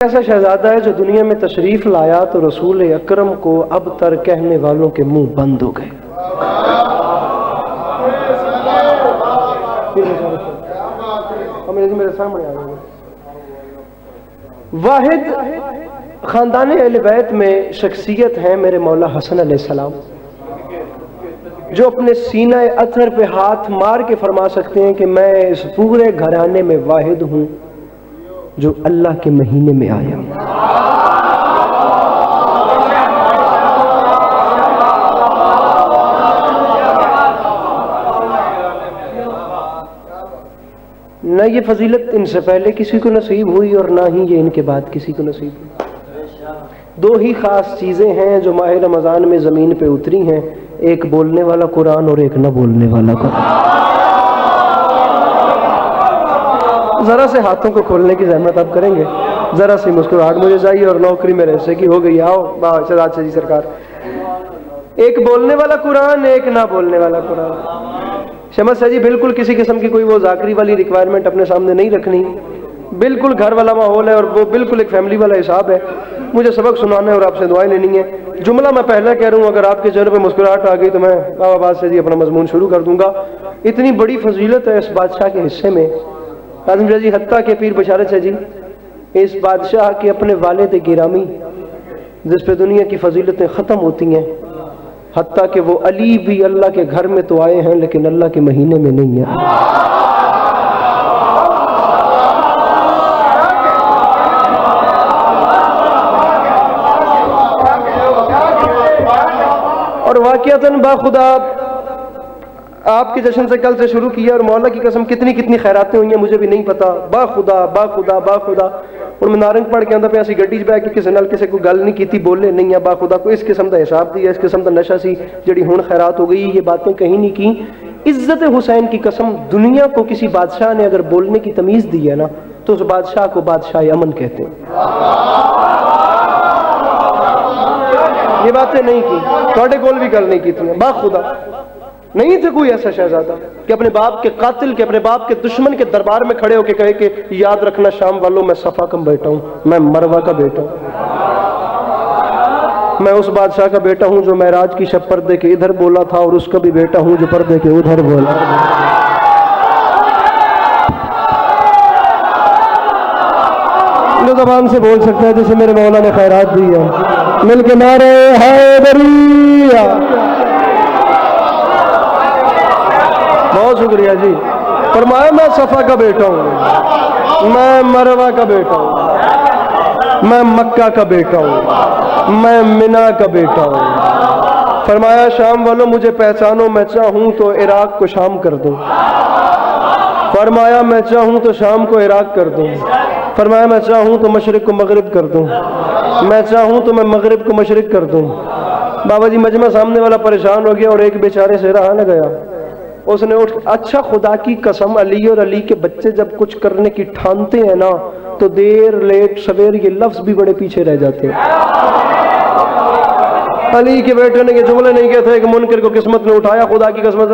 ایسا شہزادہ ہے جو دنیا میں تشریف لایا تو رسول اکرم کو اب تر کہنے والوں کے منہ بند ہو گئے. میرے سامنے آ گئے. واحد خاندان اہل بیت میں شخصیت ہے میرے مولا حسن علیہ السلام، جو اپنے سینہ اطہر پہ ہاتھ مار کے فرما سکتے ہیں کہ میں اس پورے گھرانے میں واحد ہوں جو اللہ کے مہینے میں آیا ہوں. نہ یہ فضیلت ان سے پہلے کسی کو نصیب ہوئی اور نہ ہی یہ ان کے بعد کسی کو نصیب ہوئی. دو ہی خاص چیزیں ہیں جو ماہ رمضان میں زمین پہ اتری ہیں، ایک بولنے والا قرآن اور ایک نہ بولنے والا قرآن. ذرا سے ہاتھوں کو کھولنے کی زحمت آپ کریں گے؟ ذرا سی مسکراہٹ مجھے چاہیے اور نوکری میرے حصے کی ہو گئی. آؤ شہزاد شاہ جی سرکار. ایک بولنے والا قرآن، ایک نہ بولنے والا قرآن. شمس شاہ جی بالکل کسی قسم کی کوئی وہ ذاکری والی ریکوائرمنٹ اپنے سامنے نہیں رکھنی، بالکل گھر والا ماحول ہے اور وہ بالکل ایک فیملی والا حساب ہے. مجھے سبق سنانا ہے اور آپ سے دعائیں لینی ہے. جملہ میں پہلے کہہ رہا ہوں، اگر آپ کے چہرے پہ مسکراہٹ آ گئی تو میں بابا بادشاہ جی اپنا مضمون شروع کر دوں گا. اتنی بڑی فضیلت ہے اس بادشاہ کے حصے میں. کاظم شاہ جی حتیٰ کہ پیر بشارت شاہ جی اس بادشاہ کے اپنے والد گرامی جس پہ دنیا کی فضیلتیں ختم ہوتی ہیں، حتیٰ کہ وہ علی بھی اللہ کے گھر میں تو آئے ہیں لیکن اللہ کے مہینے میں نہیں ہیں. اور واقعتاً باخدا آپ کے جشن سے کل سے شروع کیا اور مولا کی قسم کتنی خیراتیں ہوئی ہیں مجھے بھی نہیں پتا. باخدا باخدا باخدا. اور میں نارنگ پڑھ کے اندر پہ ایسی گڈی بہ کے کسی نال کسی کو گل نہیں کی بولے نہیں ہے. باخدا کو اس قسم کا حساب دیا، اس قسم کا نشہ سی جڑی ہون خیرات ہو گئی. یہ باتیں کہیں نہیں کی. عزت حسین کی قسم دنیا کو کسی بادشاہ نے اگر بولنے کی تمیز دی ہے نا تو اس بادشاہ کو بادشاہ امن کہتے ہیں. یہ باتیں نہیں کی، تھوڑے کول بھی گل نہیں کی تھی. باخدا نہیں تھے کوئی ایسا شہزادہ کہ اپنے باپ کے قاتل کے، اپنے باپ کے دشمن کے دربار میں کھڑے ہو کے کہے کہ یاد رکھنا شام والوں میں صفا کا بیٹا ہوں، میں مروہ کا بیٹا ہوں، میں اس بادشاہ کا بیٹا ہوں جو معراج کی شب پردے کے ادھر بولا تھا اور اس کا بھی بیٹا ہوں جو پردے کے ادھر بولا. جو زبان سے بول سکتا ہے جسے میرے مولا نے خیرات دی ہے، مل کے نعرے حیدریہ. بہت شکریہ جی. فرمایا میں صفا کا بیٹا ہوں، میں مروہ کا بیٹا ہوں، میں مکہ کا بیٹا ہوں، میں منا کا بیٹا ہوں. فرمایا شام والوں مجھے پہچانو، میں چاہوں تو عراق کو شام کر دوں. فرمایا میں چاہوں تو شام کو عراق کر دوں. فرمایا میں چاہوں تو مشرق کو مغرب کر دوں، میں چاہوں تو میں مغرب کو مشرق کر دوں. بابا جی مجمع سامنے والا پریشان ہو گیا اور ایک بیچارے سے رہا نہ گیا. اس نے اٹھ اچھا خدا کی قسم علی اور علی کے بچے جب کچھ کرنے کی ٹھانتے ہیں نا تو دیر لیٹ سویر یہ لفظ بھی بڑے پیچھے رہ جاتے ہیں. علی کے بیٹے نے یہ جملے نہیں کہتے کہ منکر کو قسمت نے اٹھایا خدا کی قسمت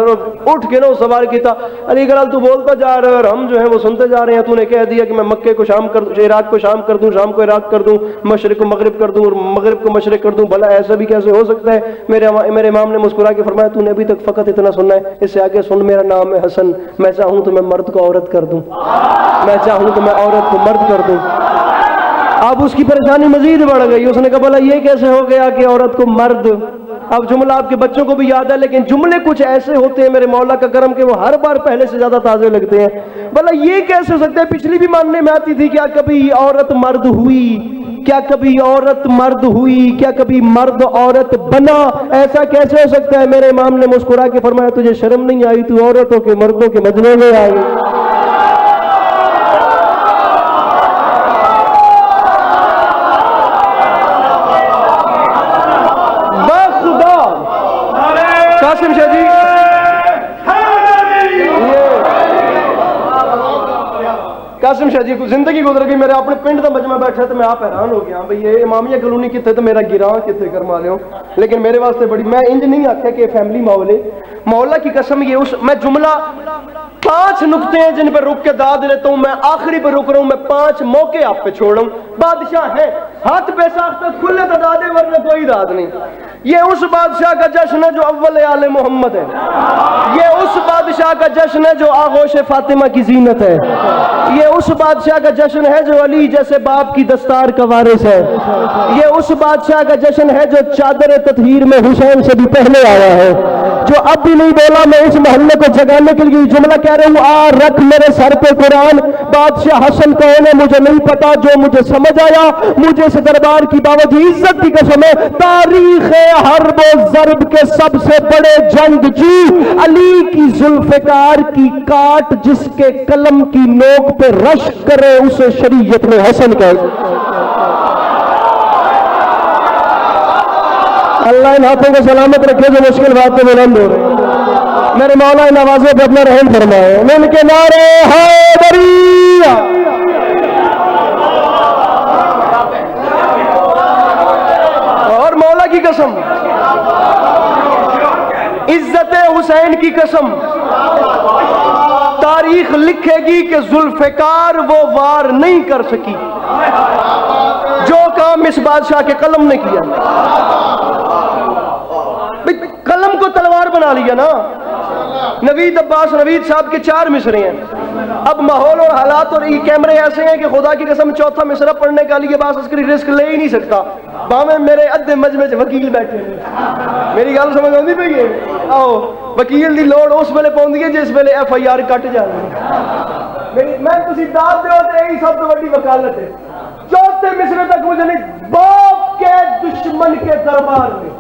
اٹھ کے نا اس سوال کی تھا علی گلال تو بولتا جا رہا ہے اور ہم جو ہیں وہ سنتے جا رہے ہیں. تو نے کہہ دیا کہ میں مکے کو شام کر دوں، عراق کو شام کر دوں، شام کو عراق کر دوں، مشرق کو مغرب کر دوں اور مغرب کو مشرق کر دوں. بھلا ایسا بھی کیسے ہو سکتا ہے؟ میرے امام نے مسکرا کے فرمایا تو نے ابھی تک فقط اتنا سننا ہے، اس سے آگے سن. میرا نام ہے حسن، میں چاہوں تو میں مرد کو عورت کر دوں، میں چاہوں تو میں عورت کو مرد کر دوں. اب اس کی پریشانی مزید بڑھ گئی. اس نے کہا بھلا یہ کیسے ہو گیا کہ عورت کو مرد؟ اب جملہ آپ کے بچوں کو بھی یاد ہے لیکن جملے کچھ ایسے ہوتے ہیں میرے مولا کا کرم کہ وہ ہر بار پہلے سے زیادہ تازے لگتے ہیں. بھلا یہ کیسے ہو سکتا ہے؟ پچھلی بھی ماننے میں آتی تھی. کیا کبھی عورت مرد ہوئی؟ کیا کبھی عورت مرد ہوئی؟ کیا کبھی مرد عورت بنا؟ ایسا کیسے ہو سکتا ہے؟ میرے امام نے مسکرا کے فرمایا تجھے شرم نہیں آئی؟ تو عورتوں کے مردوں کے مجمع میں آئی. قاسم شاہ جی قاسم شاہ جی کو زندگی گزر گئی. میرے اپنے پنڈ کا مجمع بیٹھا تو میں آپ حیران ہو گیا بھئی یہ امامیہ کلونی کتے تو میرا گراں کتے کرما لے ہو. لیکن میرے واسطے بڑی میں انج نہیں آکھیا کہ فیملی ماحول ہے. مولا کی قسم یہ اس میں جملہ 5 نکتے ہیں جن پہ رک کے داد لیتا ہوں میں, آخری پہ رک رہا ہوں میں, 5 موقع آپ پہ چھوڑ رہا ہوں. بادشاہ ہے, ہاتھ بے ساختہ کھلے تو دادے ورنہ کوئی داد نہیں. یہ اس بادشاہ کا جشن ہے جو اول آل محمد ہے. یہ اس بادشاہ کا جشن ہے جو آغوش فاطمہ کی زینت ہے. یہ اس بادشاہ کا جشن ہے جو علی جیسے باپ کی دستار کا وارث ہے. یہ اس بادشاہ کا جشن ہے جو چادر تطہیر میں حسین سے بھی پہلے آیا ہے, جو اب بھی نہیں بولا. میں اس محلے کو جگانے کے لیے جملہ کہہ رہا ہوں, آ رکھ میرے سر پہ قرآن. بادشاہ حسن کون ہے مجھے نہیں پتا, جو مجھے سمجھ آیا مجھے اس دربار کی بابت عزت کی قسم ہے, تاریخ حرب و ضرب کے سب سے بڑے جنگجو علی کی ذوالفقار کی کاٹ جس کے قلم کی نوک پہ رشک کرے اسے شریعت میں حسن کہے. اللہ ان ہاتھوں کو سلامت رکھے جو مشکل بات پہ بلند ہو رہے ہیں. میرے مولا ان آوازوں پہ اپنا رحم فرمائے. مل کے نعرے حیدری. اور مولا کی قسم, عزت حسین کی قسم, تاریخ لکھے گی کہ ذوالفقار وہ وار نہیں کر سکی جو کام اس بادشاہ کے قلم نے کیا. قلم کو تلوار بنا لیا نا. نوید عباس نوید صاحب کے 4 مصرے ہیں. اب ماحول اور حالات اور یہ کیمرے ایسے ہیں کہ خدا کی قسم چوتھا مصرع پڑھنے کا علی عباس عسکری رسک لے ہی نہیں سکتا. باہمیں میرے ادھے مجمع وکیل بیٹھے ہیں. میری گل سمجھ آتی پئی ہے؟ آؤ وکیل دی لوڑ اس ویلے پوندی ہے جس ویلے FIR کٹ جائے. میں تسی داد دیو تے یہی سب تو بڑی وکالت ہے. چوتھے مصرے تک مجھے نہیں, باپ کے دشمن کے دربار میں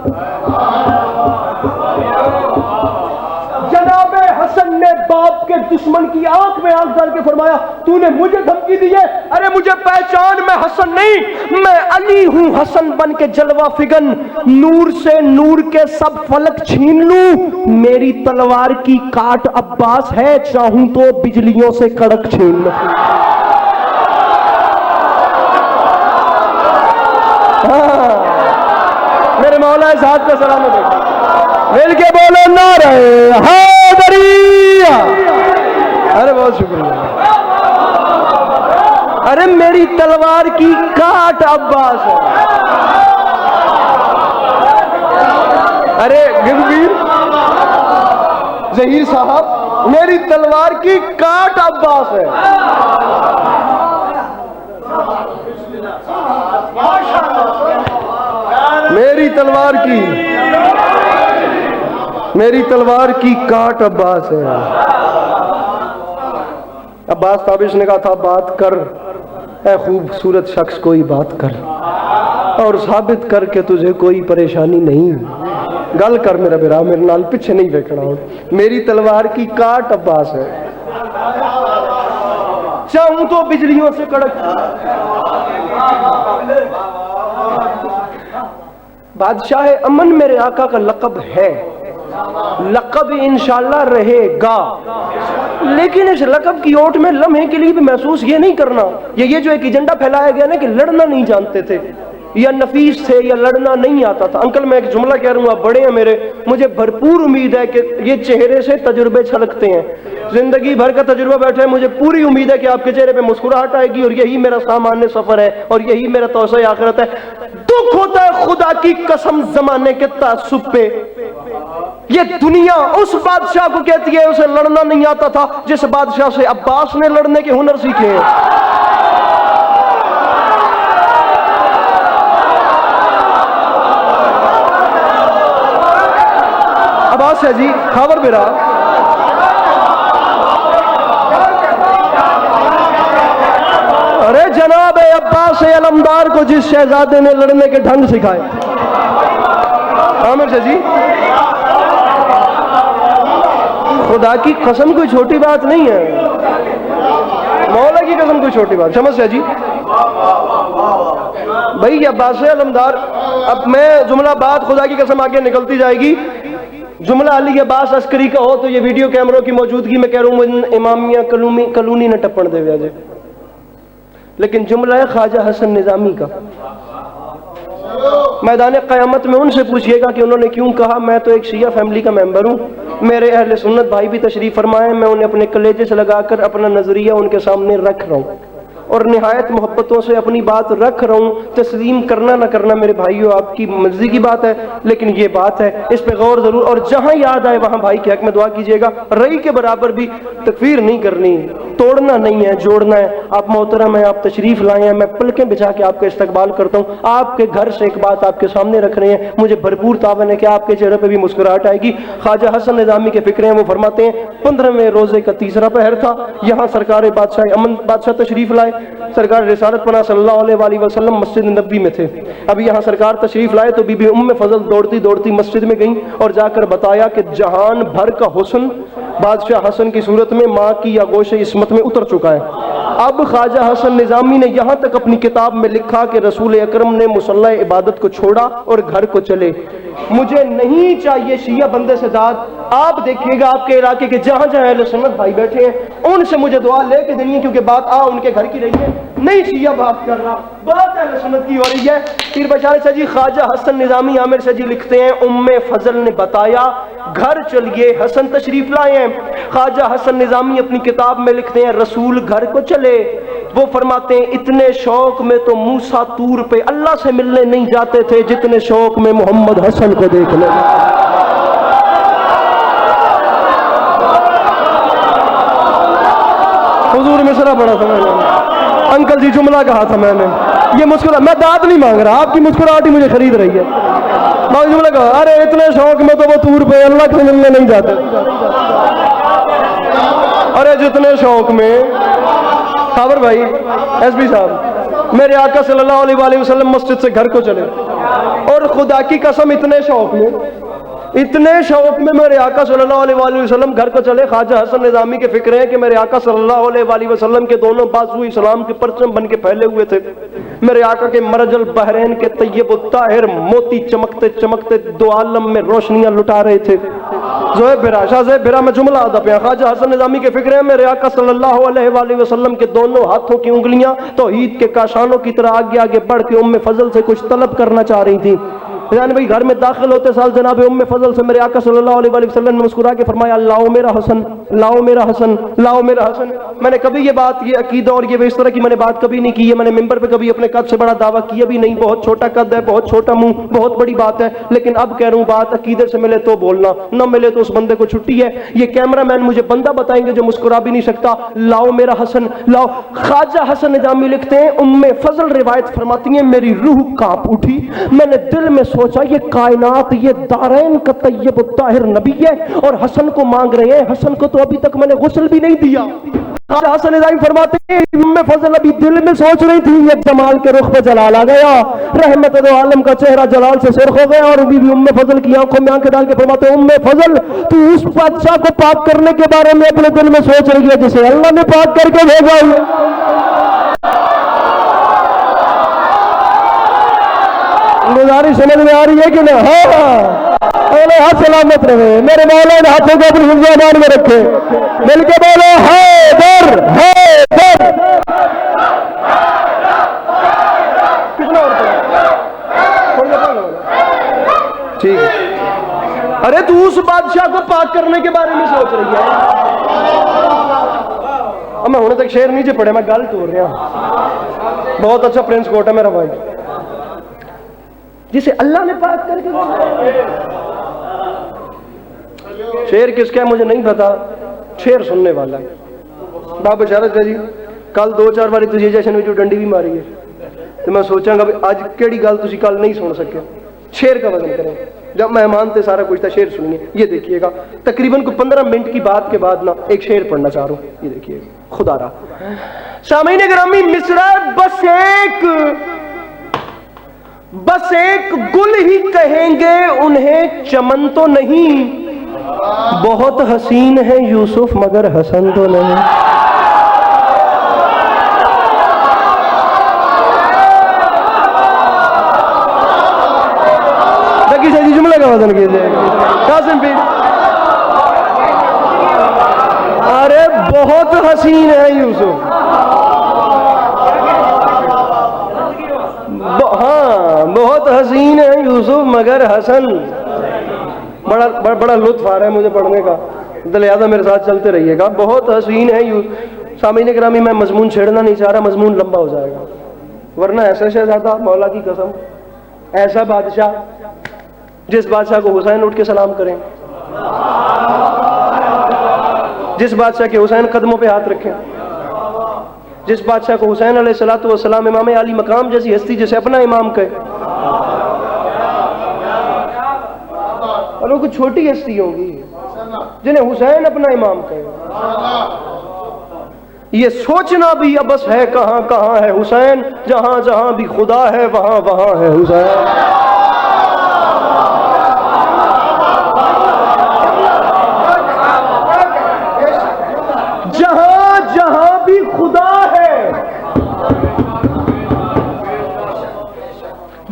جناب حسن نے باپ کے دشمن کی آنکھ میں آنکھ ڈال کے فرمایا تو نے مجھے دھمکی دی ہے. ارے مجھے پہچان, میں حسن نہیں, میں علی ہوں. حسن بن کے جلوہ فگن, نور سے نور کے سب فلک چھین لوں. میری تلوار کی کاٹ عباس ہے, چاہوں تو بجلیوں سے کڑک چھین لوں. میرے مولا اس ہاتھ پہ سلامت ہے. مل کے بولو نعرہ حیدری. ارے بہت شکریہ. ارے میری تلوار کی کاٹ عباس ہے. ارے گنگیر ظہیر صاحب, میری تلوار کی کاٹ عباس ہے. میری تلوار کی کاٹ عباس ہے. عباس تابش نے کہا تھا بات کر اے خوبصورت شخص, کوئی بات کر اور ثابت کر کے تجھے کوئی پریشانی نہیں. گل کر میرا برا, میرے نال پیچھے نہیں دیکھنا. میری تلوار کی کاٹ عباس ہے, چاہوں تو بجلیوں سے کڑک. بادشاہ امن میرے آقا کا لقب ہے, لقب انشاءاللہ رہے گا, لیکن اس لقب کی اوٹ میں لمحے کے لیے بھی محسوس یہ نہیں کرنا یہ جو ایک ایجنڈا پھیلایا گیا نا کہ لڑنا نہیں جانتے تھے یا نفیس تھے یا لڑنا نہیں آتا تھا. انکل میں ایک جملہ کہہ رہا ہوں, آپ بڑے ہیں میرے, مجھے بھرپور امید ہے کہ یہ چہرے سے تجربے چھلکتے ہیں. زندگی بھر کا تجربہ بیٹھا ہے, مجھے پوری امید ہے کہ آپ کے چہرے پہ مسکراہٹ آئے گی, اور یہی میرا سامان سفر ہے اور یہی میرا توسع آخرت ہے. دکھ ہوتا ہے خدا کی قسم زمانے کے تعصب پہ. یہ دنیا اس بادشاہ کو کہتی ہے اسے لڑنا نہیں آتا تھا جس بادشاہ سے عباس نے لڑنے کے ہنر سیکھے ہیں. عباس ہے جی خبر میرا. ارے جناب عباس علمدار کو جس شہزادے نے لڑنے کے ڈھنگ سکھائے. عامر سے جی خدا کی قسم کوئی چھوٹی بات نہیں ہے, مولا کی قسم کوئی چھوٹی بات. سمجھ سے جی بھائی عباس علمدار. اب میں جملہ بات خدا کی قسم آگے نکلتی جائے گی. جملہ علی عباس عسکری کا ہو تو یہ ویڈیو کیمروں کی موجودگی میں کہہ رہا ہوں امامیہ کلونی نہ ٹپن دے ویجے, لیکن جملہ ہے خواجہ حسن نظامی کا. میدان قیامت میں ان سے پوچھئے گا کہ انہوں نے کیوں کہا میں تو ایک شیعہ فیملی کا ممبر ہوں، میرے اہل سنت بھائی بھی تشریف فرمائے، میں انہیں اپنے کلیجے سے لگا کر اپنا نظریہ ان کے سامنے رکھ رہا ہوں اور نہایت محبتوں سے اپنی بات رکھ رہا ہوں. تسلیم کرنا نہ کرنا میرے بھائیوں آپ کی مرضی کی بات ہے، لیکن یہ بات ہے، اس پہ غور ضرور. اور جہاں یاد آئے وہاں بھائی کے حق میں دعا کیجیے گا. رئی کے برابر بھی تکفیر نہیں کرنی، توڑنا نہیں ہے، جوڑنا ہے. آپ محترم ہیں، آپ تشریف لائے ہیں، میں پلکیں بچھا کے آپ کا استقبال کرتا ہوں. آپ کے گھر سے ایک بات آپ کے سامنے رکھ رہے ہیں، مجھے بھرپور تعاون ہے کہ آپ کے چہرے پہ بھی مسکراہٹ آئے گی. خواجہ حسن نظامی کے فکرے ہیں، وہ فرماتے ہیں 15ویں روزے کا تیسرا پہر تھا، یہاں سرکار بادشاہ امن بادشاہ تشریف لائے. سرکار رسالت پناہ صلی اللہ علیہ وآلہ وسلم مسجد نبوی میں تھے. اب یہاں سرکار تشریف لائے تو بی بی ام فضل دوڑتی دوڑتی مسجد میں گئیں اور جا کر بتایا کہ جہان بھر کا حسن بادشاہ حسن کی صورت میں ماں کی آغوش عصمت میں اتر چکا ہے. اب خواجہ حسن نظامی نے یہاں تک اپنی کتاب میں لکھا کہ رسول اکرم نے مصلی عبادت کو چھوڑا اور گھر کو چلے. مجھے نہیں چاہیے شیعہ بندے سے داد. آپ دیکھیے گا آپ کے علاقے کے جہاں جہاں اہل سنت بھائی بیٹھے ہیں ان سے مجھے دعا لے کے دینی ہے، کیونکہ بات ان کے گھر کی رہی ہے، نہیں شیعہ بات کر رہا، بات اہل سنت کی ہو رہی ہے. پیر بشار شاہ جی خواجہ حسن نظامی عامر شاہ جی لکھتے ہیں ام فضل نے بتایا گھر چلیے، حسن تشریف لائے ہیں. خواجہ حسن نظامی اپنی کتاب میں لکھتے ہیں رسول گھر کو چلے. وہ فرماتے ہیں اتنے شوق میں تو موسیٰ طور پہ اللہ سے ملنے نہیں جاتے تھے جتنے شوق میں محمد حسن کو دیکھنے. حضور مصرع پڑھا تھا میں نے، انکل جی جملہ کہا تھا میں نے، یہ مسکرا، میں داد نہیں مانگ رہا، آپ کی مسکراہٹ ہی مجھے خرید رہی ہے. میں جملہ کہا ارے اتنے شوق میں تو وہ طور پہ اللہ سے ملنے نہیں جاتے. ارے جتنے شوق میں خبر بھائی ایس پی صاحب میرے آقا صلی اللہ علیہ وآلہ وسلم مسجد سے گھر کو چلے اور خدا کی قسم اتنے شوق میں میرے آقا صلی اللہ علیہ وآلہ وسلم گھر کو چلے. خواجہ حسن نظامی کے فکر ہیں کہ میرے آقا صلی اللہ علیہ وآلہ وسلم کے دونوں بازو اسلام کے پرچم بن کے پھیلے ہوئے تھے. میرے آقا کے مرج البحرین کے طیب الطاہر موتی چمکتے چمکتے دو عالم میں روشنیاں لٹا رہے تھے. زہیب برا شاہ زہیب برا میں جملہ آدھا پیا. خواجہ حسن نظامی کے فکر ہیں میرے آقا صلی اللہ علیہ وآلہ وسلم کے دونوں ہاتھوں کی انگلیاں توحید کے کاشانوں کی طرح آگے آگے بڑھ کے ام فضل سے کچھ طلب کرنا چاہ رہی تھی. یعنی بھائی گھر میں داخل ہوتے سال جناب ام فضل سے میرے آقا صلی اللہ علیہ وآلہ وسلم نے مسکرا کے فرمایا لاؤ میرا حسن، لاؤ میرا حسن، لاؤ میرا حسن. میں نے کبھی یہ بات، یہ عقیدہ اور یہ اس طرح کی میں نے بات کبھی نہیں کی ہے. میں نے ممبر پہ کبھی اپنے قد سے بڑا دعویٰ کیا بھی نہیں. بہت چھوٹا قد ہے، بہت چھوٹا منہ، بہت بڑی بات ہے. لیکن اب کہہ رہا ہوں بات عقیدے سے ملے تو بولنا، نہ ملے تو اس بندے کو چھٹی ہے. یہ کیمرہ مین مجھے بندہ بتائیں گے جو مسکرا بھی نہیں سکتا. لاؤ میرا حسن، لاؤ. خواجہ حسن نظامی لکھتے ہیں ام فضل روایت فرماتی ہیں میری روح کانپ اٹھی. میں نے دل میں سوچا یہ کائنات، یہ دارین کا طیب الطاہر نبی ہے اور حسن کو مانگ رہے ہیں. حسن کو تو ابھی تک میں نے غسل بھی نہیں دیا. حسن نظامی فرماتے ہیں ام فضل ابھی دل میں سوچ رہی تھی یہ جمال کے رخ پہ جلال آ گیا، رحمت دو عالم کا چہرہ جلال سے سرخ ہو گیا. اور ابھی بھی ام فضل کی آنکھوں میں آنکھیں ڈال کے فرماتے ہیں ام فضل تو اس بادشاہ کو پاک کرنے کے بارے میں اپنے دل میں سوچ رہی ہے جسے اللہ نے پاک کر کے بھیجا ہے. گزارش سمجھ میں آ رہی ہے کہ نہیں؟ ہاں ہاتھ سلامت رہے. میرے مولا نے ہاتھوں کو اپنی حفظ امان میں رکھے. مل کے بولو حیدر حیدر. ٹھیک ہے. ارے تو اس بادشاہ کو پاک کرنے کے بارے میں سوچ رہی ہے. میں ہونے تک شعر نیچے پڑے، میں گل توڑ رہا. بہت اچھا پرنس کوٹ ہے میرا بھائی جسے اللہ نے پاک کر کے. شعر کس کا ہے مجھے نہیں پتا، شعر سننے والا ہے. بابا بشارت جی کل 2-4 باری تجھے جیسے میں جو ڈنڈی بھی ماری ہے تو میں سوچاں گا آج کیڑی گل تسی کل نہیں سن سکے. شعر کا وزن کریں. جب مہمان تھے سارا کچھ تھا، شعر سنیے. یہ دیکھیے گا تقریباً کو 15 منٹ کی بات کے بعد نا ایک شعر پڑھنا چاہ رہا ہوں. یہ دیکھیے گا خدا را. سامعین گرامی مصرع بس ایک گل ہی کہیں گے انہیں چمن تو نہیں، بہت حسین ہے یوسف مگر حسن تو نہیں. جملے کا وزن کیجیے قاسم پیر. ارے بہت حسین ہے یوسف. ہاں بہت حسین ہے یوسف مگر حسن. بڑا لطف آ رہا ہے مجھے پڑھنے کا, لہٰذا میرے ساتھ چلتے رہیے گا. بہت حسین ہے سامعین گرامی, میں مضمون چھیڑنا نہیں چاہ رہا, مضمون لمبا ہو جائے گا, ورنہ ایسا شہزادہ مولا کی قسم, ایسا بادشاہ جس بادشاہ کو حسین اٹھ کے سلام کریں, جس بادشاہ کے حسین قدموں پہ ہاتھ رکھیں, جس بادشاہ کو حسین علیہ الصلوۃ والسلام امام عالی مقام جیسی ہستی جسے اپنا امام کہے. اور وہ کچھ چھوٹی ہستی ہوں گی جنہیں حسین اپنا امام کہے. یہ سوچنا بھی ابس ہے کہاں کہاں ہے حسین, جہاں جہاں بھی خدا ہے وہاں وہاں ہے حسین. جہاں جہاں بھی خدا ہے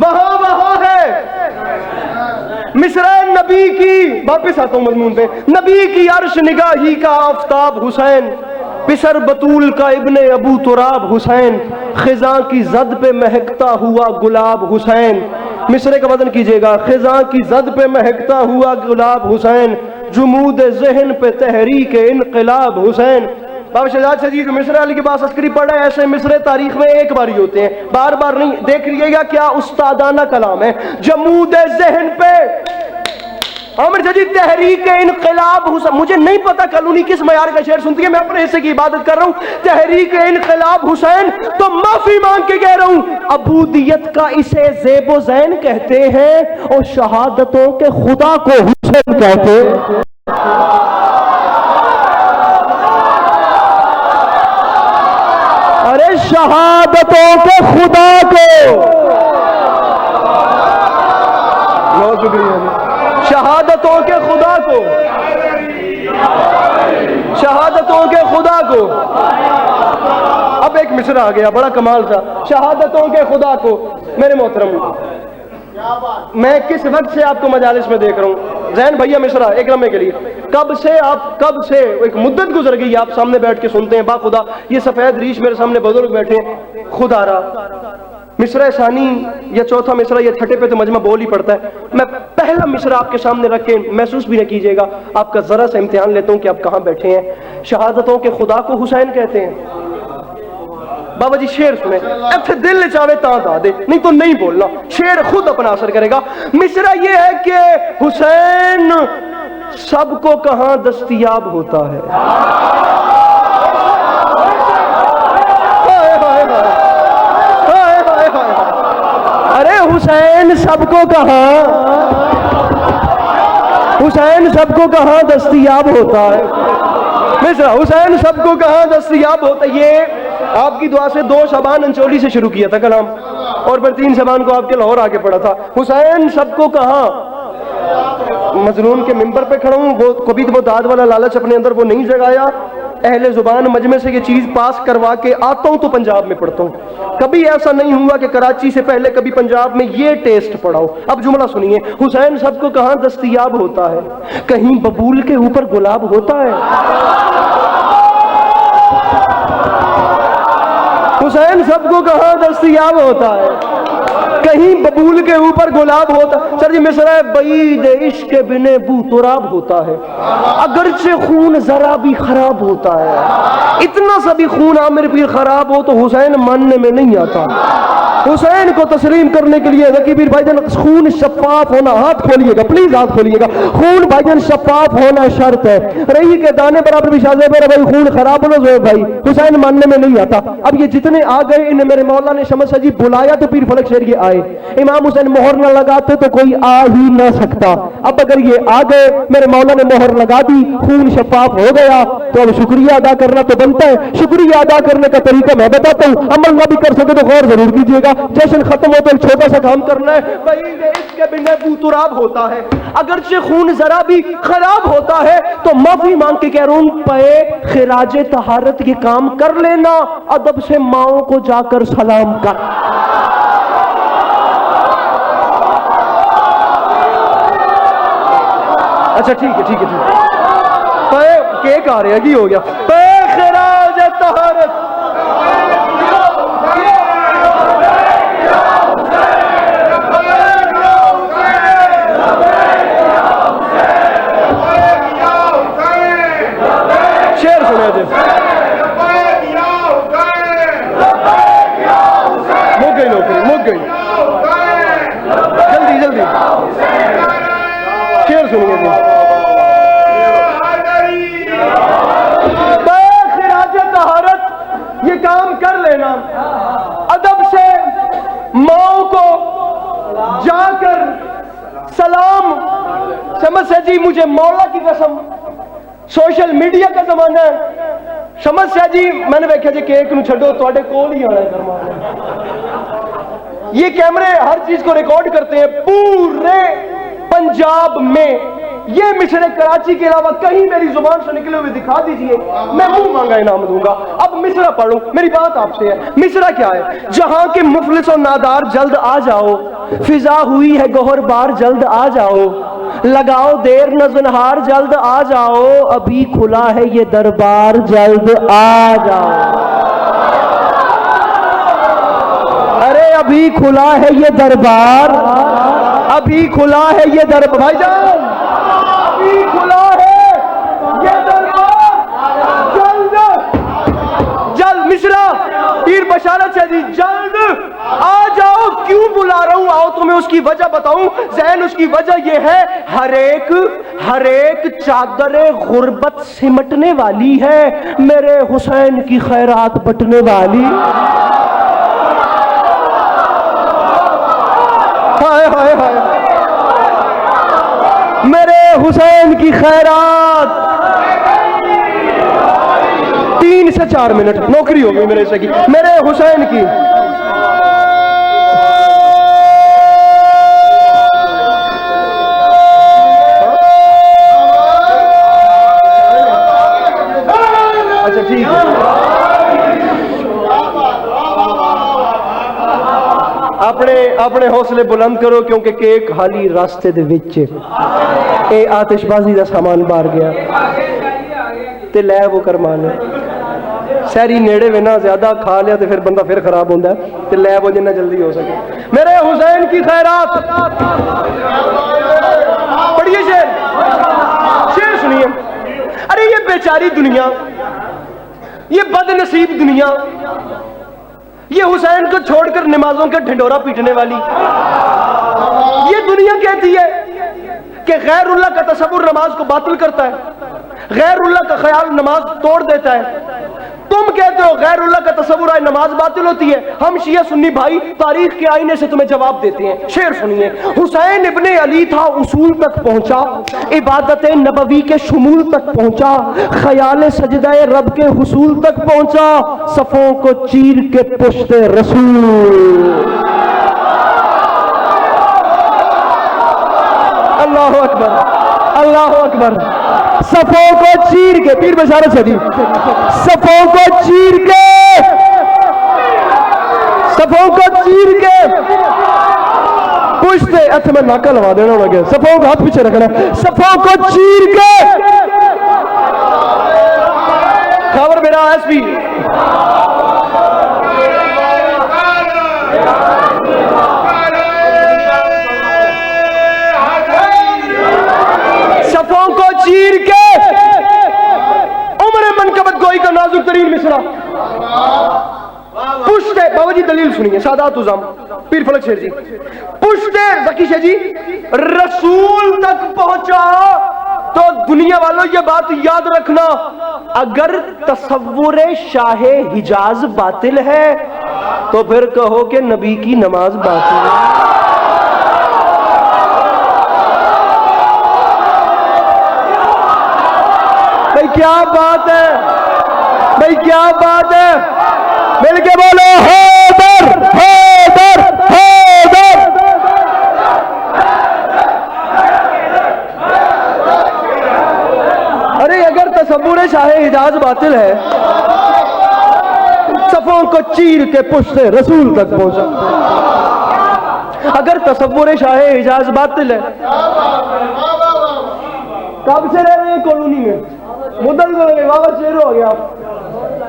وہاں وہاں ہے. مصرع نبی کی, واپس آتا ہوں مضمون پہ, نبی کی عرش نگاہی کا آفتاب حسین, پسر بطول کا ابن ابو تراب حسین, خزاں کی زد پہ مہکتا ہوا گلاب حسین. مصرع کا وزن کیجئے گا, خزاں کی زد پہ مہکتا ہوا گلاب حسین, جمود ذہن پہ تحریک انقلاب حسین. بابا شہزاد شجید مصرع علی کے پاس عسکری پڑھا ہے, ایسے مصرع تاریخ میں ایک بار ہی ہوتے ہیں, بار بار نہیں. دیکھ لیے گا کیا استادانہ کلام ہے. جمود ذہن پہ عامر جدید تحریک انقلاب حسین. مجھے نہیں پتا کالونی کس معیار کا شعر سنتی ہے, میں اپنے حصے کی عبادت کر رہا ہوں. تحریک انقلاب حسین, تو معافی مانگ کے کہہ رہا ہوں, عبودیت کا اسے زیب و زین کہتے ہیں اور شہادتوں کے خدا کو حسین کہتے ہیں. ارے شہادتوں کے خدا کو, بہت شکریہ. شہادتوں کے خدا کو, شہادتوں کے خدا کو. اب ایک مصرع آ گیا بڑا کمال تھا, شہادتوں کے خدا کو. میرے محترم, میں کس وقت سے آپ کو مجالس میں دیکھ رہا ہوں, زین بھیا مصرع ایک لمحے کے لیے, کب سے ایک مدت گزر گئی آپ سامنے بیٹھ کے سنتے ہیں. با خدا یہ سفید ریش میرے سامنے بزرگ بیٹھے ہیں, خدا را مصرع ثانی یا چوتھا مصرع یا چھٹے پہ تو مجمع بول ہی پڑتا ہے. میں پہلا مصرع آپ کے سامنے رکھ کے محسوس بھی نہ کیجیے گا, آپ کا ذرا سا امتحان لیتا ہوں کہ آپ کہاں بیٹھے ہیں. شہادتوں کے خدا کو حسین کہتے ہیں. بابا جی شعر سنیں, ایتھے دل چاہے تاں دا دے, نہیں تو نہیں بولنا, شعر خود اپنا اثر کرے گا. مصرع یہ ہے کہ حسین سب کو کہاں دستیاب ہوتا ہے. ارے حسین سب کو کہاں, حسین سب کو کہاں دستیاب ہوتا ہے. مصرع حسین سب کو کہاں دستیاب ہوتا ہے. یہ آپ کی دعا سے 2 شعبان انچولی سے شروع کیا تھا کلام, اور پھر 3 شعبان کو آپ کے لاہور آگے پڑھا تھا. حسین سب کو کہاں, مظلوم کے ممبر پہ کھڑا ہوں, وہ کبھی وہ داد والا لالچ اپنے اندر وہ نہیں جگایا. اہل زبان مجمع سے یہ چیز پاس کروا کے آتا ہوں تو پنجاب میں پڑھتا ہوں. کبھی ایسا نہیں ہوا کہ کراچی سے پہلے کبھی پنجاب میں یہ ٹیسٹ پڑھاؤ. اب جملہ سنیے, حسین سب کو کہاں دستیاب ہوتا ہے, کہیں ببول کے اوپر گلاب ہوتا ہے. حسین سب کو کہاں دستیاب ہوتا ہے, کہیں ببول کے اوپر گلاب ہوتا. سر جی مصرع بعید عشق بن بو تراب ہوتا ہے, اگرچہ خون ذرا بھی خراب ہوتا ہے. اتنا سا بھی خون عامر پیر خراب ہو تو حسین ماننے میں نہیں آتا. حسین کو تسلیم کرنے کے لیے ذکی پیر بھائی جان خون شفاف ہونا, ہاتھ کھولیے گا پلیز, ہاتھ کھولیے گا. خون بھائی جان شفاف ہونا شرط ہے. رہی کہ دانے برابر بھی شاہ میرا بھائی خون خراب ہونا زویب بھائی, حسین ماننے میں نہیں آتا. اب یہ جتنے آ گئے انہیں میرے مولا نے شمس سجی بلایا تو پیر فلک شیر یہ آئے. امام حسین مہر نہ لگاتے تو کوئی آ ہی نہ سکتا. اب اگر یہ آ گئے, میرے مولا نے مہر لگا دی, خون شفاف ہو گیا, تو اب شکریہ ادا کرنا تو بنتا ہے. شکریہ ادا کرنے کا طریقہ میں بتاتا ہوں, عمل نہ بھی کر سکے تو غور ضرور کیجیے گا. جشن ختم ہو تو ایک چھوٹا سا کام کرنا ہے. بعید عشق بن بو تراب ہوتا ہے, اگرچہ خون ذرا بھی خراب ہوتا ہے. تو معافی مانگ کے کہہ رہا ہوں, پے خراج طہارت یہ کام کر لینا, ادب سے ماؤں کو جا کر سلام کر. اچھا ٹھیک ہے, پے کیک آ رہے ہیں, ہو گیا. پے خراج طہارت ماؤں کو جا کر سلام. سمجھ سے جی مجھے مولا کی قسم سوشل میڈیا کا زمانہ ہے. سمجھ سے جی میں نے دیکھا جی کیک نو چھڈو تواڈے کول ہی آنا ہے فرمانا. یہ کیمرے ہر چیز کو ریکارڈ کرتے ہیں پورے پنجاب میں. یہ مشرق کراچی کے علاوہ کہیں میری زبان سے نکلے ہوئے دکھا دیجئے, میں منہ مانگا انعام دوں گا. اب مصرع پڑھوں, میری بات آپ سے ہے. مصرع کیا ہے؟ جہاں کے مفلس و نادار جلد آ جاؤ, فضا ہوئی ہے گوہر بار جلد آ جاؤ, لگاؤ دیر نہ زنہار جلد آ جاؤ, ابھی کھلا ہے یہ دربار جلد آ جاؤ. ارے ابھی کھلا ہے یہ دربار, ابھی کھلا ہے یہ دربار. بھائی جان ابھی کھلا ہے یہ دربار جلد جلد. مصرع پیر بشارت سے جی جلد آ جاؤ. کیوں بلا رہا ہوں؟ آؤ تمہیں اس کی وجہ بتاؤں. ذہن اس کی وجہ یہ ہے ہر ایک چادر غربت سمٹنے والی ہے, میرے حسین کی خیرات بٹنے والی. ہائے ہائے ہائے, میرے حسین کی خیرات. 3 سے 4 منٹ نوکری ہو گئی میرے سے کی, میرے حسین کی. اچھا ٹھیک ہے, اپنے حوصلے بلند کرو کیونکہ کیک حالی راستے دے وچ اے آتش بازی دا سامان بار گیا تے لے وہ کرمانے. سہری نیڑے میں نہ زیادہ کھا لیا تو پھر بندہ پھر خراب ہوتا ہے, تے لے وہ جنہ جلدی ہو سکے. میرے حسین کی خیرات. پڑھیے شعر سنیے. ارے یہ بیچاری دنیا, یہ بد نصیب دنیا, یہ حسین کو چھوڑ کر نمازوں کا ڈھنڈورا پیٹنے والی, یہ دنیا کہتی ہے کہ غیر اللہ کا تصور نماز کو باطل کرتا ہے, غیر اللہ کا خیال نماز توڑ دیتا ہے. تم کہتے ہو غیر اللہ کا تصور آئے نماز باطل ہوتی ہے. ہم شیعہ سنی بھائی تاریخ کے آئینے سے تمہیں جواب دیتے ہیں. شعر سنیے. حسین ابن علی تھا اصول تک پہنچا, عبادت نبوی کے شمول تک پہنچا, خیال سجدہ رب کے حصول تک پہنچا, صفوں کو چیر کے پشت رسول. اللہ اکبر, اللہ اکبر. صفوں کو چیر کے, پیر بشارت سے دی, صفوں کو چیر کے, صفوں کو چیر کے پشت ہاتھ میں ناکا لوا دینا ہونا گیا, صفوں کو ہاتھ پیچھے رکھنا, صفوں کو چیر کے. خبر میرا ایس پی صفوں کو چیر کے عمر منقبت گوئی کا نازک ترین مصرع. پشت بابا جی دلیل سنیے, سادات عظام پیر فلک شیر جی. پشت ذکی شیر جی رسول تک پہنچا. تو دنیا والوں یہ بات یاد رکھنا, اگر تصور شاہ حجاز باطل ہے تو پھر کہو کہ نبی کی نماز باطل ہے. بھائی کیا بات ہے, بھائی کیا بات ہے, مل کے بولو حیدر حیدر حیدر. ارے اگر تصور شاہ حجاز باطل ہے, صفوں کو چیر کے پشت رسول تک پہنچا. اگر تصور شاہ حجاز باطل ہے, کب سے رہ رہے ہیں کالونی میں, مدل بابا شیر ہو گیا.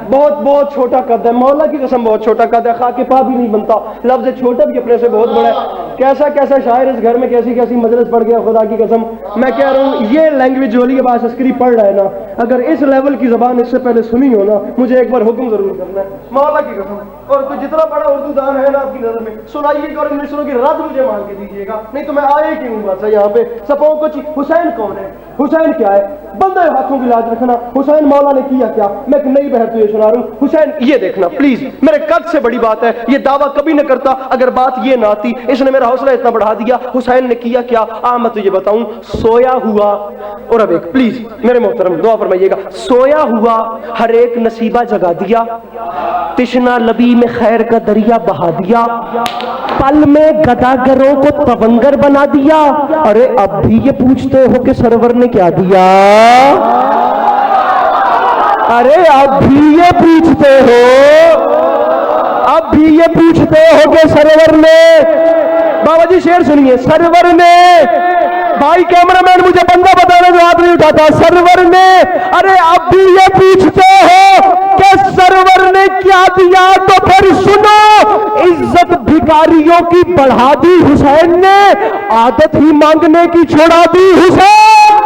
بہت بہت چھوٹا قد ہے, مولا کی قسم بہت چھوٹا قد ہے, خاک پا بھی نہیں بنتا. لفظ چھوٹا بھی اپنے سے بہت بڑا ہے. کیسا کیسا شاعر اس گھر میں کیسی کیسی مجلس پڑھ گیا, خدا کی قسم میں کہہ رہا ہوں. یہ لینگویج والی عباس عسکری پڑھ رہا ہے نا, اگر اس لیول کی زبان اس سے پہلے سنی ہو نا مجھے ایک بار حکم ضرور کرنا ہے مولا کی قسم، اور تو جتنا بڑا اردو دان ہے نا آپ کی نظر میں سنائیے گا اور انگلشوں کی رد مجھے مانگ کے دیجیے گا، نہیں تو میں آئے کیوں ہوں بس یہاں پہ سپوں کو حسین کون ہے، حسین کیا ہے، بندے ہاتھوں کی لاج رکھنا، حسین مولا نے کیا کیا، میں ایک نئی بہر تجھے سنا رہا ہوں، حسین یہ دیکھنا پلیز، میرے قد سے بڑی بات ہے، یہ دعویٰ کبھی نہ کرتا اگر بات یہ نہ آتی، اس نے میرا حوصلہ اتنا بڑھا دیا، حسین نے کیا کیا، میں تجھے بتاؤں، سویا ہوا، اور اب ایک پلیز میرے محترم دعا فرمائیے گا، سویا ہوا ہر ایک نصیبہ جگا دیا، تشنا لبی میں خیر کا دریا بہا دیا، پل میں گداگروں کو تونگر بنا دیا، ارے اب بھی یہ پوچھتے ہو کہ سرور نے کیا دیا، ارے اب بھی یہ پوچھتے ہو، اب بھی یہ پوچھتے ہو کہ سرور نے، بابا جی شعر سنیے، سرور نے، بھائی کیمرہ مین مجھے بندہ بتانا جو ہاتھ نہیں اٹھاتا، سرور نے، ارے اب بھی یہ پوچھتے ہو کہ سرور نے کیا دیا، تو پھر سنو، عزت بھکاریوں کی بڑھا دی حسین نے، عادت ہی مانگنے کی چھوڑا دی حسین،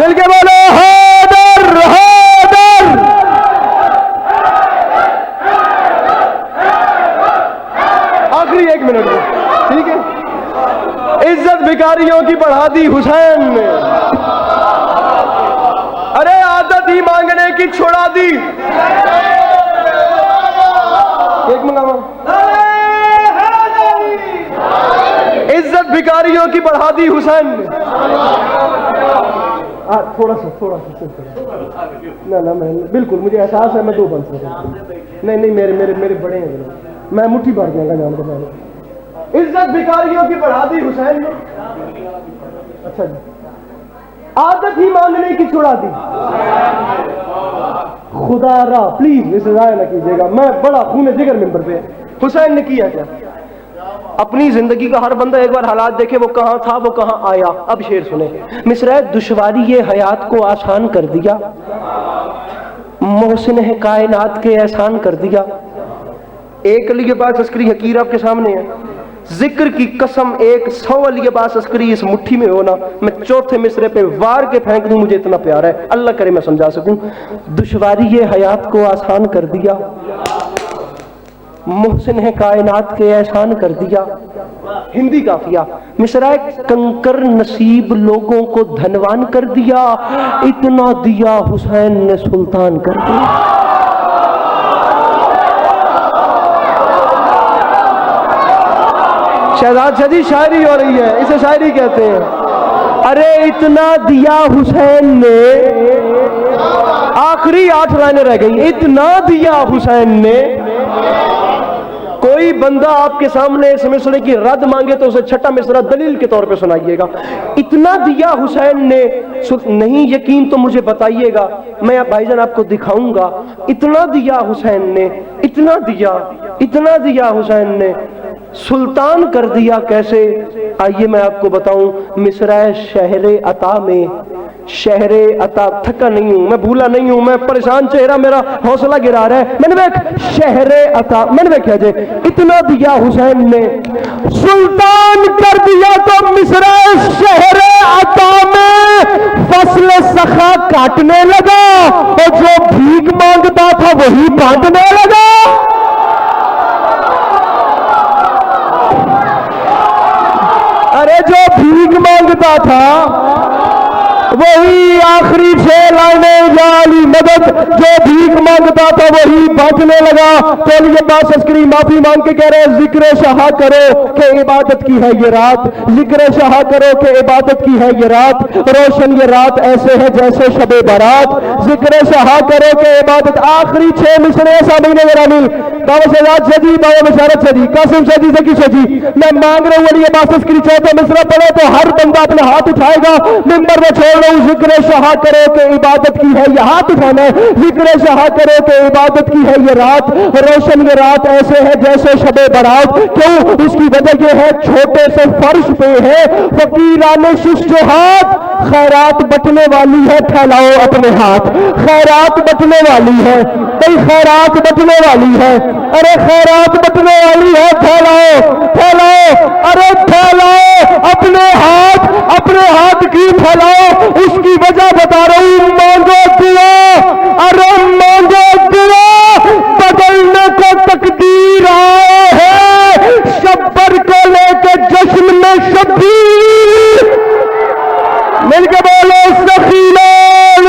مل کے بولو حیدر حیدر، آخری ایک منٹ میں ٹھیک ہے، عزت بھکاریوں کی بڑھا دی حسین نے، ارے عادت ہی مانگنے کی چھوڑا دی، ایک منگاوا، عزت بھکاریوں کی بڑھا دی حسین نے، تھوڑا سا نہ میں بالکل مجھے احساس ہے میں دو بن سکتا نہیں میرے بڑے ہیں میں مٹھی بھر دوں گا جان کو، میں عزت بھکاریوں کی بڑھا دی حسین نے، اچھا جی، عادت ہی مانگنے کی چھڑا دی، خدا را پلیز اسے ضائع نہ کیجیے گا، میں بڑا خون جگر ممبر پہ، حسین نے کیا کیا، اپنی زندگی کا ہر بندہ ایک بار حالات دیکھے وہ کہاں تھا وہ کہاں آیا، اب شعر سنیں، مصرعِ دشواری یہ حیات کو آسان کر دیا، محسن ہے کائنات کے احسان کر دیا، ایک علی عباس عسکری حقیر آپ کے سامنے ہے، ذکر کی قسم 100 علی عباس عسکری اس مٹھی میں ہونا، میں چوتھے مصرے پہ وار کے پھینک دوں، مجھے اتنا پیار ہے، اللہ کرے میں سمجھا سکوں، دشواری یہ حیات کو آسان کر دیا، محسن ہے کائنات کے احسان کر دیا، ہندی کافیہ، مصرعِ کنکر نصیب لوگوں کو دھنوان کر دیا، اتنا دیا حسین نے سلطان کر دیا، شہزاد شدید شاعری ہو رہی ہے، اسے شاعری کہتے ہیں، ارے اتنا دیا حسین نے، آخری 8 لائنیں رہ گئی، اتنا دیا حسین نے، کوئی بندہ آپ کے سامنے اس مصرے کی رد مانگے تو اسے چھٹا مصرع دلیل کے طور پہ سنائیے گا، اتنا دیا حسین نے، نہیں یقین تو مجھے بتائیے گا، میں بھائی جان آپ کو دکھاؤں گا، اتنا دیا حسین نے، اتنا دیا حسین نے، سلطان کر دیا کیسے، آئیے میں آپ کو بتاؤں، مصرع شہر عطا میں، شہر عطا، تھکا نہیں ہوں میں، بھولا نہیں ہوں میں، پریشان چہرہ میرا حوصلہ گرا رہا ہے، میں نے دیکھ شہر عطا، میں نے دیکھا جائے اتنا دیا حسین نے، سلطان کر دیا تو مصرع شہر عطا میں فصل سخا کاٹنے لگا، اور جو بھیک مانگتا تھا وہی بانٹنے لگا، ارے جو بھیک مانگتا تھا وہی آخری 6 لائنیں یا علی مدد، جو بھیک مانگتا تھا وہی بانٹنے لگا، تو علی عباس عسکری معافی مانگ کے کہہ رہے ہیں، ذکر شاہ کرو کہ عبادت کی ہے یہ رات، ذکر شاہ کرو کہ عبادت کی ہے یہ رات، روشن یہ رات ایسے ہے جیسے شب برات، ذکر شاہ کرو کہ عبادت، آخری 6 مصرے سامعین گرامی، بابا شہزاد شاہ جی، بابا بشارت شاہ جی، قاسم شاہ جی، ذکی شاہ جی، میں مانگ رہا ہوں علی عباس عسکری چوتھا مصرع پڑھے تو ہر بندہ اپنا ہاتھ اٹھائے گا، ممبر میں چھوڑ ذکر شاہ کرو کہ عبادت کی ہے یہ ہاتھ اٹھانا ہے، ذکر شاہ کرو کہ عبادت کی ہے یہ رات، روشن یہ رات ایسے ہے جیسے شب برات، کیوں اس کی وجہ یہ ہے چھوٹے سے فرش پہ ہے فقیران شش ہاتھ، خیرات بٹنے والی ہے پھیلاؤ اپنے ہاتھ، خیرات بٹنے والی ہے، بھئی خیرات بٹنے والی ہے، ارے خیرات بٹنے والی ہے، پھیلاؤ، ارے پھیلاؤ اپنے ہاتھ یقین پھیلاؤ، اس کی وجہ بتا رہا ہوں، مانگو دعا، ارے مانگو دعا، بدلنے کو تقدیر آئے ہے، شبر کو لے کے جشن میں شبیر، مل کے بولو سخیلہ